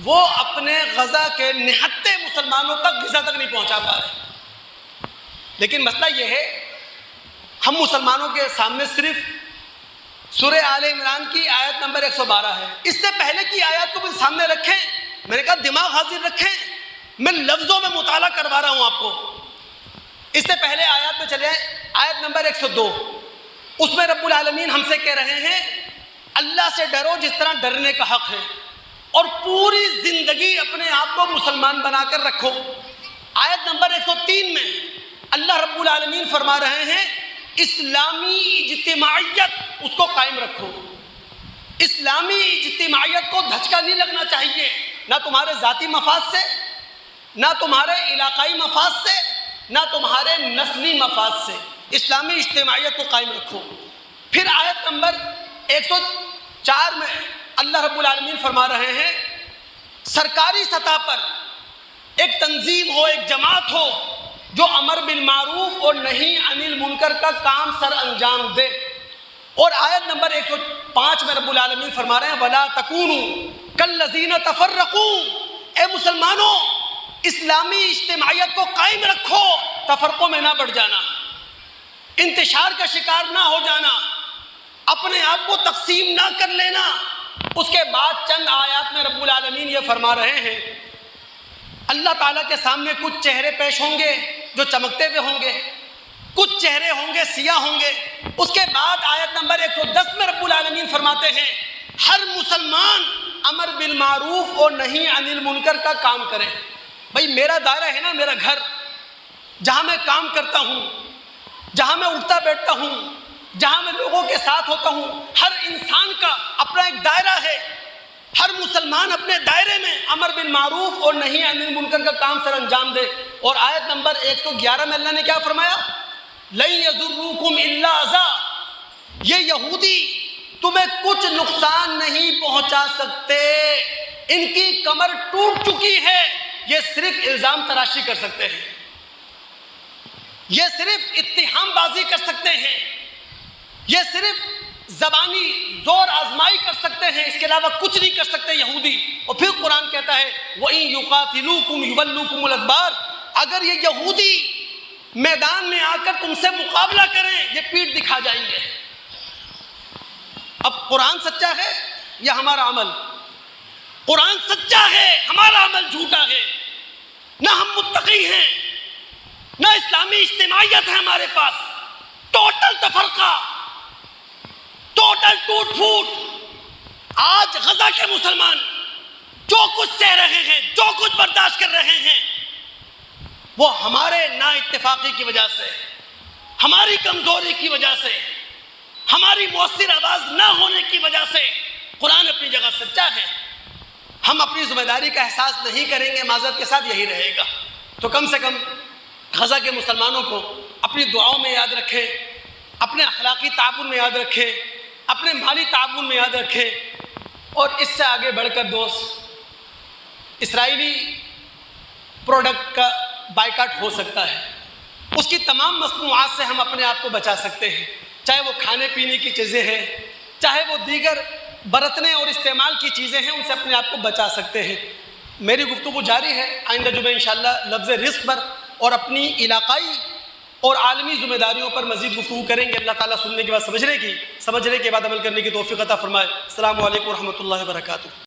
[SPEAKER 1] وہ اپنے غزہ کے نہتے مسلمانوں تک غزہ تک نہیں پہنچا پا رہے۔ لیکن مسئلہ یہ ہے، ہم مسلمانوں کے سامنے صرف سورہ آل عمران کی آیت نمبر 112 ہے، اس سے پہلے کی آیات کو بھی سامنے رکھیں۔ میں نے کہا دماغ حاضر رکھیں، میں لفظوں میں مطالعہ کروا رہا ہوں آپ کو۔ اس سے پہلے آیات میں چلے آیت نمبر 102، اس میں رب العالمین ہم سے کہہ رہے ہیں اللہ سے ڈرو جس طرح ڈرنے کا حق ہے، اور پوری زندگی اپنے آپ کو مسلمان بنا کر رکھو۔ آیت نمبر 103 میں اللہ رب العالمین فرما رہے ہیں اسلامی اجتماعیت اس کو قائم رکھو۔ اسلامی اجتماعیت کو دھچکا نہیں لگنا چاہیے، نہ تمہارے ذاتی مفاد سے، نہ تمہارے علاقائی مفاد سے، نہ تمہارے نسلی مفاد سے۔ اسلامی اجتماعیت کو قائم رکھو۔ پھر آیت نمبر 104 میں اللہ رب العالمین فرما رہے ہیں سرکاری سطح پر ایک تنظیم ہو، ایک جماعت ہو جو امر بالمعروف اور نہی عن المنکر کا کام سر انجام دے۔ اور آیت نمبر 105 میں رب العالمین فرما رہے ہیں وَلَا تَكُونُوا كَالَّذِينَ تَفَرَّقُوا، اے مسلمانوں اسلامی اجتماعیت کو قائم رکھو، تفرقوں میں نہ بڑھ جانا، انتشار کا شکار نہ ہو جانا، اپنے آپ کو تقسیم نہ کر لینا۔ اس کے بعد چند آیات میں رب العالمین یہ فرما رہے ہیں، اللہ تعالیٰ کے سامنے کچھ چہرے پیش ہوں گے جو چمکتے ہوئے ہوں گے، کچھ چہرے ہوں گے سیاہ ہوں گے۔ اس کے بعد آیت نمبر 110 میں رب العالمین فرماتے ہیں ہر مسلمان امر بالمعروف اور نہی عن المنکر کا کام کرے۔ بھائی میرا دائرہ ہے نا، میرا گھر، جہاں میں کام کرتا ہوں، جہاں میں اٹھتا بیٹھتا ہوں، جہاں میں لوگوں کے ساتھ ہوتا ہوں، ہر انسان کا اپنا ایک دائرہ ہے۔ ہر مسلمان اپنے دائرے میں امر بالمعروف اور نہی عن المنکر کا کام سر انجام دے۔ اور آیت نمبر 111 میں اللہ نے کیا فرمایا؟ لن یضروکم الا اذی، یہ یہودی تمہیں کچھ نقصان نہیں پہنچا سکتے، ان کی کمر ٹوٹ چکی ہے، یہ صرف الزام تراشی کر سکتے ہیں، یہ صرف اتہام بازی کر سکتے ہیں، یہ صرف زبانی زور آزمائی کر سکتے ہیں، اس کے علاوہ کچھ نہیں کر سکتے یہودی۔ اور پھر قرآن کہتا ہے وَإِن يُقَاتِلُوكُمْ يُوَلُّوكُمُ الْأَدْبَارَ، اگر یہ یہودی میدان میں آ کر تم سے مقابلہ کریں، یہ پیٹھ دکھا جائیں گے۔ اب قرآن سچا ہے یا ہمارا عمل؟ قرآن سچا ہے، ہمارا عمل جھوٹا ہے۔ نہ ہم متقی ہیں، نہ اسلامی اجتماعیت ہے ہمارے پاس، ٹوٹل تفرقہ، ٹوٹل ٹوٹ پھوٹ۔ آج غزہ کے مسلمان جو کچھ سہ رہے ہیں، جو کچھ برداشت کر رہے ہیں، وہ ہمارے نا اتفاقی کی وجہ سے، ہماری کمزوری کی وجہ سے، ہماری مؤثر آواز نہ ہونے کی وجہ سے۔ قرآن اپنی جگہ سچا ہے، ہم اپنی ذمہ داری کا احساس نہیں کریں گے، معذرت کے ساتھ یہی رہے گا۔ تو کم سے کم غزہ کے مسلمانوں کو اپنی دعاؤں میں یاد رکھے، اپنے اخلاقی تعاون میں یاد رکھے، اپنے مالی تعاون میں یاد رکھے، اور اس سے آگے بڑھ کر دوست، اسرائیلی پروڈکٹ کا بائیکاٹ ہو سکتا ہے، اس کی تمام مصنوعات سے ہم اپنے آپ کو بچا سکتے ہیں، چاہے وہ کھانے پینے کی چیزیں ہیں، چاہے وہ دیگر برتنے اور استعمال کی چیزیں ہیں، ان سے اپنے آپ کو بچا سکتے ہیں۔ میری گفتگو جاری ہے، آئندہ جمعہ انشاءاللہ لفظ رزق پر اور اپنی علاقائی اور عالمی ذمہ داریوں پر مزید گفتگو کریں گے۔ اللہ تعالیٰ سننے کے بعد سمجھنے کے بعد عمل کرنے کی توفیق عطا فرمائے۔ السلام علیکم ورحمۃ اللہ وبرکاتہ۔